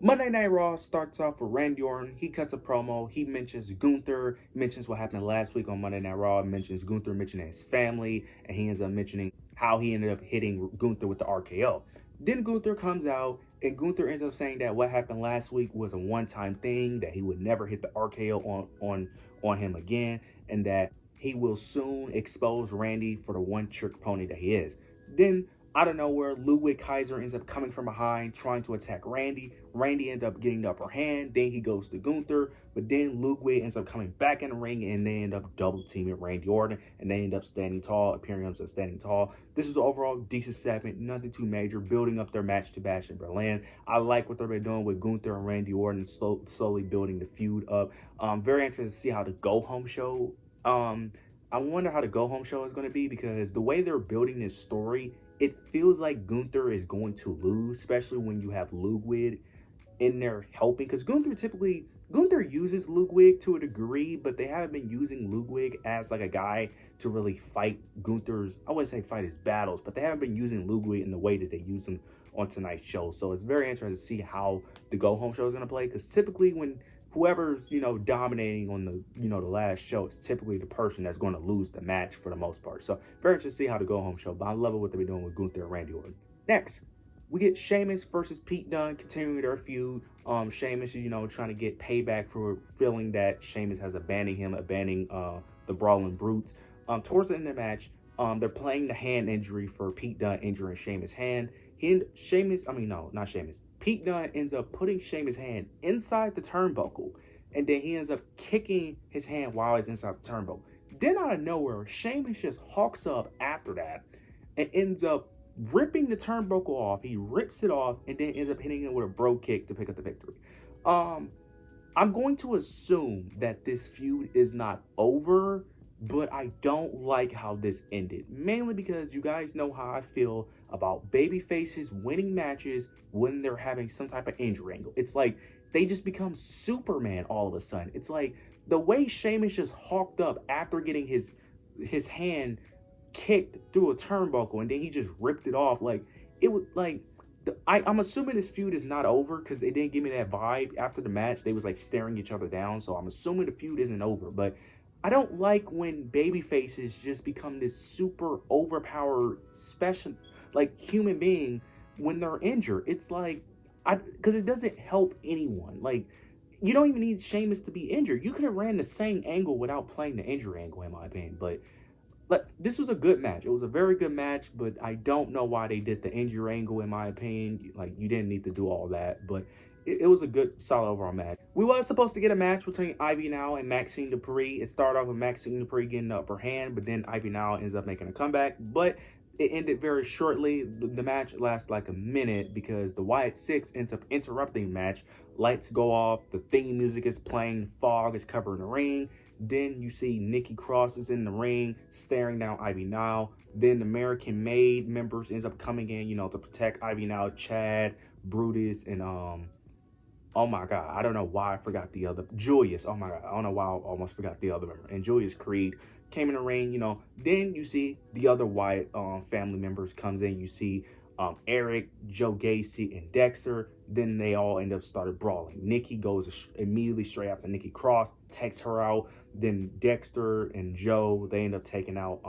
Monday Night Raw starts off with Randy Orton. He cuts a promo. He mentions Gunther, mentions what happened last week on Monday Night Raw, mentions Gunther mentioning his family, and he ends up mentioning how he ended up hitting Gunther with the RKO. Then Gunther comes out, and Gunther ends up saying that what happened last week was a one-time thing, that he would never hit the RKO on him again, and that he will soon expose Randy for the one-trick pony that he is. Then out of nowhere, Ludwig Kaiser ends up coming from behind, trying to attack Randy. Randy ends up getting the upper hand. Then he goes to Gunther, but then Ludwig ends up coming back in the ring, and they end up double teaming Randy Orton, and they end up standing tall, appearing up standing tall. This was an overall decent segment, nothing too major, building up their match to Bash in Berlin. I like what they've been doing with Gunther and Randy Orton, slowly building the feud up. Very interested to see how the Go Home show. I wonder how the Go Home show is going to be, because the way they're building this story, it feels like Gunther is going to lose, especially when you have Ludwig in there helping. Because Gunther uses Ludwig to a degree, but they haven't been using Ludwig as like a guy to really fight Gunther's, I wouldn't say fight his battles, but they haven't been using Ludwig in the way that they use him on tonight's show. So it's very interesting to see how the Go Home show is going to play, because typically when whoever's, dominating on the, the last show, it's typically the person that's going to lose the match for the most part. So very interested to see how the Go Home show, but I love what they've been doing with Gunther and Randy Orton. Next, we get Sheamus versus Pete Dunne, continuing their feud. Sheamus is, trying to get payback for feeling that Sheamus has abandoning the Brawling Brutes. Towards the end of the match, they're playing the hand injury for Pete Dunne injuring Sheamus' hand. Pete Dunne ends up putting Sheamus' hand inside the turnbuckle, and then he ends up kicking his hand while he's inside the turnbuckle. Then out of nowhere, Sheamus just hawks up after that and ends up ripping the turnbuckle off. He rips it off and then ends up hitting it with a bro kick to pick up the victory. I'm going to assume that this feud is not over, but I don't like how this ended. Mainly because you guys know how I feel about baby faces winning matches when they're having some type of injury angle. It's like they just become Superman all of a sudden. It's like the way Sheamus just hawked up after getting his hand kicked through a turnbuckle, and then he just ripped it off. Like, it was like, I'm assuming this feud is not over, because they didn't give me that vibe after the match. They was like staring each other down, so I'm assuming the feud isn't over. But I don't like when baby faces just become this super overpowered special, like, human being when they're injured. It's like, because it doesn't help anyone. Like, you don't even need Sheamus to be injured. You could have ran the same angle without playing the injury angle, in my opinion. But this was a good match. It was a very good match, but I don't know why they did the injury angle, in my opinion. Like, you didn't need to do all that, but it was a good, solid overall match. We were supposed to get a match between Ivy Now and Maxine Dupree. It started off with Maxine Dupree getting the upper hand, but then Ivy Now ends up making a comeback, but it ended very shortly. The match lasts like a minute because the Wyatt Six ends up interrupting the match. Lights go off, the theme music is playing, fog is covering the ring. Then you see Nikki Cross is in the ring staring down Ivy Now. Then the American Made members ends up coming in, to protect Ivy Now, Chad, Brutus, and oh my God, I don't know why I forgot the other, Julius. Oh my God, I don't know why I almost forgot the other member. And Julius Creed came in the ring, Then you see the other Wyatt family members comes in. You see Eric, Joe Gacy, and Dexter. Then they all end up started brawling. Nikki goes immediately straight after Nikki Cross, takes her out. Then Dexter and Joe, they end up taking out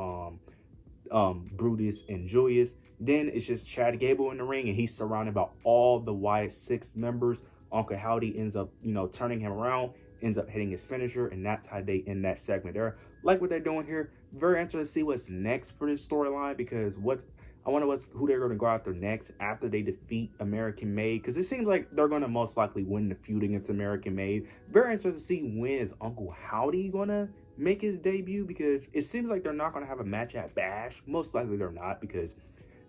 Brutus and Julius. Then it's just Chad Gable in the ring, and he's surrounded by all the Wyatt Six members. Uncle Howdy ends up, turning him around, ends up hitting his finisher, and that's how they end that segment there. Like what they're doing here. Very interested to see what's next for this storyline, because I wonder who they're going to go after next after they defeat American Made, because it seems like they're going to most likely win the feud against American Made. Very interested to see when is Uncle Howdy going to make his debut, because it seems like they're not going to have a match at Bash. Most likely they're not, because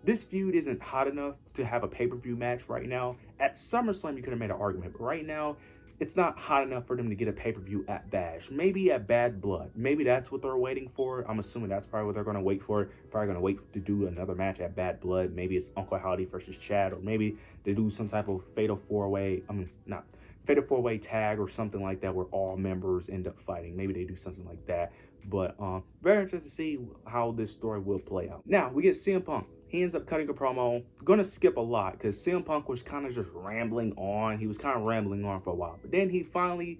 this feud isn't hot enough to have a pay-per-view match right now. At SummerSlam, you could have made an argument, but right now, it's not hot enough for them to get a pay-per-view at Bash. Maybe at Bad Blood. Maybe that's what they're waiting for. I'm assuming that's probably what they're going to wait for. Probably going to wait to do another match at Bad Blood. Maybe it's Uncle Howdy versus Chad, or maybe they do some type of fatal four-way tag or something like that where all members end up fighting. Maybe they do something like that. But very interested to see how this story will play out. Now, we get CM Punk. he ends up cutting a promo. Gonna skip a lot because CM Punk was kind of just rambling on. He was kind of rambling on for a while. But then he finally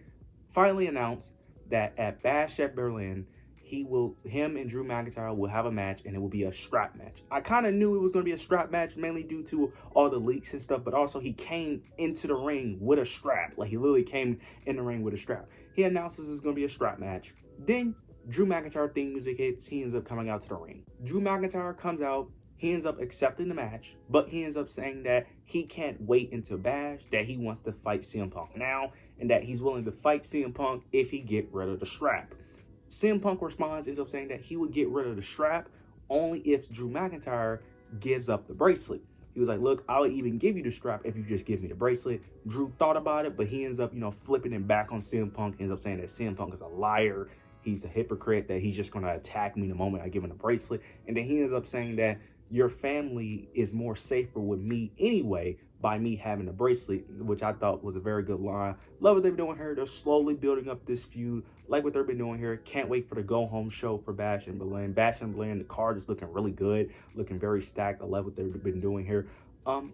announced that at Bash at Berlin, him and Drew McIntyre will have a match, and it will be a strap match. I kind of knew it was going to be a strap match, mainly due to all the leaks and stuff, but also he came into the ring with a strap. Like, he literally came in the ring with a strap. He announces it's going to be a strap match. Then Drew McIntyre theme music hits. He ends up coming out to the ring. Drew McIntyre comes out. He ends up accepting the match, but he ends up saying that he can't wait until Bash, that he wants to fight CM Punk now, and that he's willing to fight CM Punk if he get rid of the strap. CM Punk responds, ends up saying that he would get rid of the strap only if Drew McIntyre gives up the bracelet. He was like, look, I'll even give you the strap if you just give me the bracelet. Drew thought about it, but he ends up, flipping it back on CM Punk. Ends up saying that CM Punk is a liar. He's a hypocrite, that he's just going to attack me the moment I give him the bracelet. And then he ends up saying that your family is more safer with me anyway by me having a bracelet, which I thought was a very good line. Love what they've been doing here. They're slowly building up this feud. Like what they've been doing here. Can't wait for the go-home show for Bash and Berlin. Bash and Berlin, the card is looking really good, looking very stacked. I love what they've been doing here.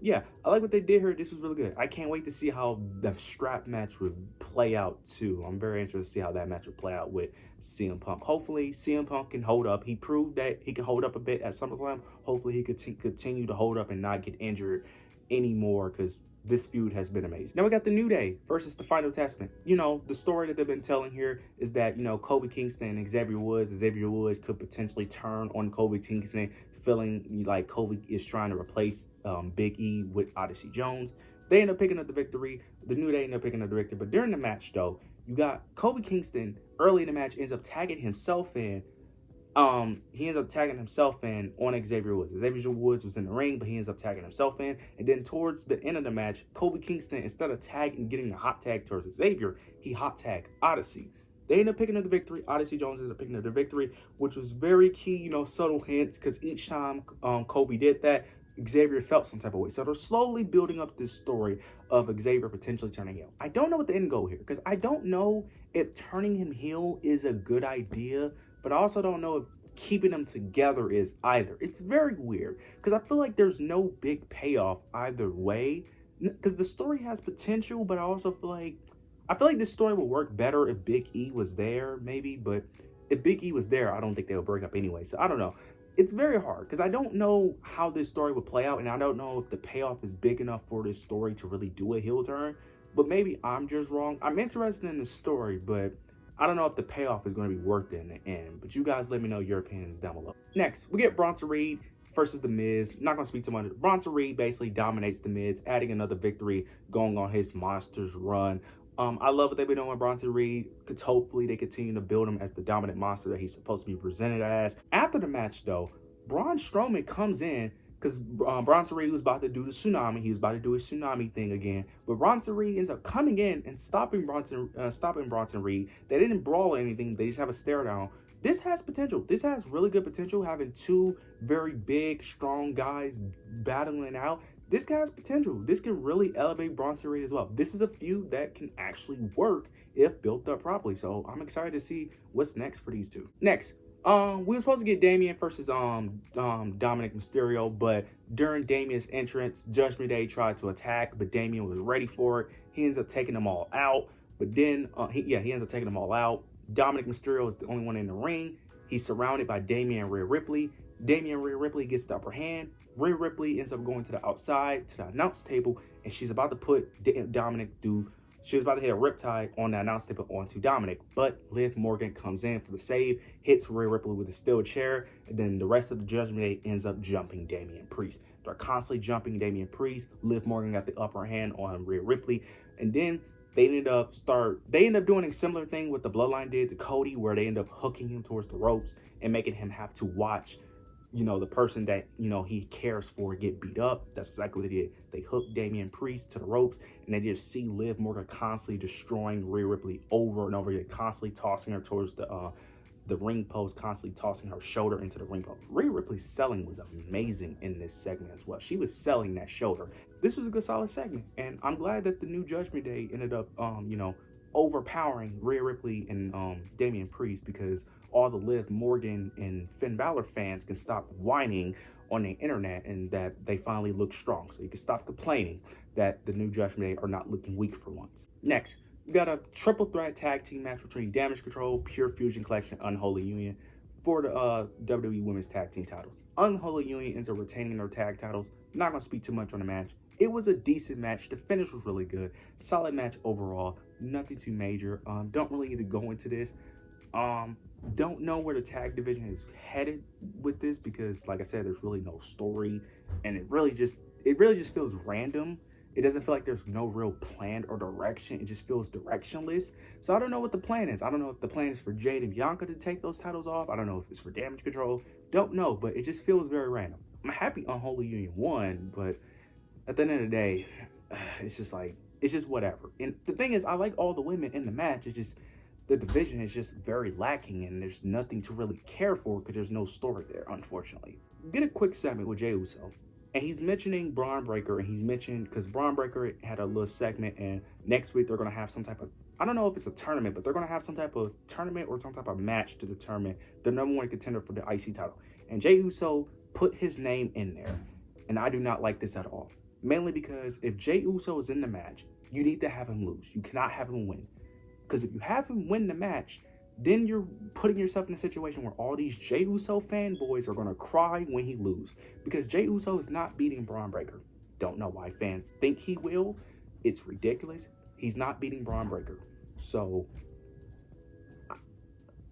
Yeah, I like what they did here. This was really good. I can't wait to see how the strap match would play out too. I'm very interested to see how that match would play out with CM Punk. Hopefully, CM Punk can hold up. He proved that he can hold up a bit at SummerSlam. Hopefully, he could continue to hold up and not get injured anymore, because this feud has been amazing. Now we got the New Day versus the Final Testament. The story that they've been telling here is that, Kofi Kingston and Xavier Woods could potentially turn on Kofi Kingston, feeling like Kofi is trying to replace Big E with Odyssey Jones. They end up picking up the victory. The New Day end up picking up the victory. But during the match, though, you got Kofi Kingston early in the match ends up tagging himself in. He ends up tagging himself in on Xavier Woods. Xavier Woods was in the ring, but he ends up tagging himself in. And then towards the end of the match, Kofi Kingston, instead of tagging, getting the hot tag towards Xavier, he hot tagged Odyssey. They end up picking up the victory. Odyssey Jones ended up picking up the victory, which was very key, subtle hints, because each time Kofi did that, Xavier felt some type of way. So they're slowly building up this story of Xavier potentially turning heel. I don't know what the end goal here, because I don't know if turning him heel is a good idea, but I also don't know if keeping them together is either. It's very weird, because I feel like there's no big payoff either way, because the story has potential, but I also feel like this story would work better if Big E was there, maybe, but if Big E was there, I don't think they would break up anyway. So I don't know. It's very hard, because I don't know how this story would play out, and I don't know if the payoff is big enough for this story to really do a heel turn, but maybe I'm just wrong. I'm interested in the story, but I don't know if the payoff is going to be worth it in the end, but you guys let me know your opinions down below. Next, we get Bronson Reed versus The Miz. Not going to speak too much. Bronson Reed basically dominates The Miz, adding another victory, going on his Monsters run. I love what they've been doing with Bronson Reed, because hopefully they continue to build him as the dominant monster that he's supposed to be presented as. After the match, though, Braun Strowman comes in, because Bronson Reed was about to do the tsunami. He was about to do his tsunami thing again. But Bronson Reed ends up coming in and stopping Bronson Reed. They didn't brawl or anything. They just have a stare down. This has potential. This has really good potential, having two very big, strong guys battling out. This guy has potential. This can really elevate Bronson Reed as well. This is a feud that can actually work if built up properly. So I'm excited to see what's next for these two. Next, we were supposed to get Damian versus Dominic Mysterio, but during Damian's entrance, Judgment Day tried to attack, but Damian was ready for it. He ends up taking them all out. But then he ends up taking them all out. Dominic Mysterio is the only one in the ring. He's surrounded by Damian and Rhea Ripley. Damian and Rhea Ripley gets the upper hand. Rhea Ripley ends up going to the outside, to the announce table, and she's about to put Dominic through. She was about to hit a riptide on the announce table onto Dominic, but Liv Morgan comes in for the save, hits Rhea Ripley with a steel chair, and then the rest of the Judgment Day ends up jumping Damian Priest. They're constantly jumping Damian Priest. Liv Morgan got the upper hand on Rhea Ripley, and then they end up doing a similar thing what the Bloodline did to Cody, where they end up hooking him towards the ropes and making him have to watch, the person that, he cares for get beat up. That's exactly what they did. They hooked Damian Priest to the ropes, and they just see Liv Morgan constantly destroying Rhea Ripley over and over again, constantly tossing her towards the ring post, constantly tossing her shoulder into the ring post. Rhea Ripley's selling was amazing in this segment as well. She was selling that shoulder. This was a good, solid segment, and I'm glad that the new Judgment Day ended up, overpowering Rhea Ripley and Damian Priest, because all the Liv Morgan and Finn Balor fans can stop whining on the internet and that they finally look strong. So you can stop complaining that the New Judgment Day are not looking weak for once. Next, we got a triple threat tag team match between Damage Control, Pure Fusion Collection, Unholy Union for the WWE Women's Tag Team titles. Unholy Union ends up retaining their tag titles. Not going to speak too much on the match. It was a decent match. The finish was really good. Solid match overall. Nothing too major. Don't really need to go into this. Don't know where the tag division is headed with this because, like I said, there's really no story, and it really just feels random. It doesn't feel like there's no real plan or direction. It just feels directionless. So I don't know what the plan is. I don't know if the plan is for Jade and Bianca to take those titles off. I don't know if it's for Damage Control. Don't know, but it just feels very random. I'm happy Unholy Union won, but at the end of the day, it's just whatever. And the thing is, I like all the women in the match. It's just the division is just very lacking, and there's nothing to really care for because there's no story there, unfortunately. Get a quick segment with Jey Uso, and he's mentioning Bron Breakker, and he's mentioned because Bron Breakker had a little segment, and next week they're going to have some type of, I don't know if it's a tournament, but they're going to have some type of tournament or some type of match to determine the #1 contender for the IC title. And Jey Uso put his name in there, and I do not like this at all. Mainly because if Jey Uso is in the match, you need to have him lose. You cannot have him win. Because if you have him win the match, then you're putting yourself in a situation where all these Jey Uso fanboys are going to cry when he loses. Because Jey Uso is not beating Bron Breakker. Don't know why fans think he will. It's ridiculous. He's not beating Bron Breakker. So,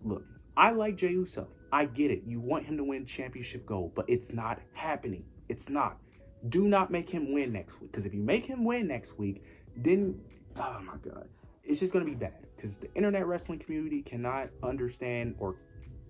look, I like Jey Uso. I get it. You want him to win championship gold, but it's not happening. It's not. Do not make him win next week. Because if you make him win next week, then, oh my God, it's just going to be bad. Because the internet wrestling community cannot understand or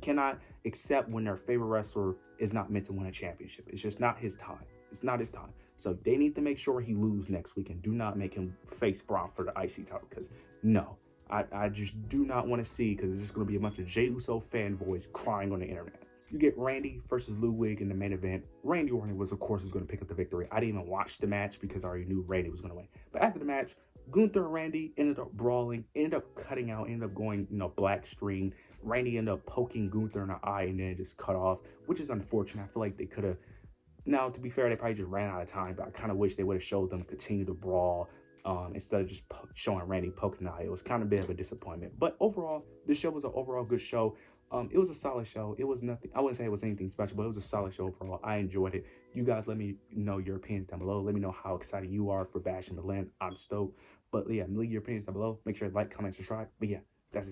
cannot accept when their favorite wrestler is not meant to win a championship. It's just not his time. It's not his time. So they need to make sure he loses next week and do not make him face Bron for the IC title. Because no, I just do not want to see, because it's just going to be a bunch of Jey Uso fanboys crying on the internet. You get Randy versus Ludwig in the main event. Randy Orton was, of course, going to pick up the victory. I didn't even watch the match because I already knew Randy was going to win. But after the match, Gunther and Randy ended up brawling, ended up cutting out, ended up going, black screen. Randy ended up poking Gunther in the eye and then it just cut off, which is unfortunate. I feel like they could have, now to be fair, they probably just ran out of time, but I kind of wish they would have showed them continue to brawl instead of just showing Randy poking the eye. It was kind of a bit of a disappointment. But overall, this show was an overall good show. It was a solid show. It was nothing, I wouldn't say it was anything special, but it was a solid show overall. I enjoyed it. You guys let me know your opinions down below. Let me know how excited you are for Bash and Berlin. I'm stoked. But yeah, leave your opinions down below. Make sure to like, comment, subscribe. But yeah, that's it.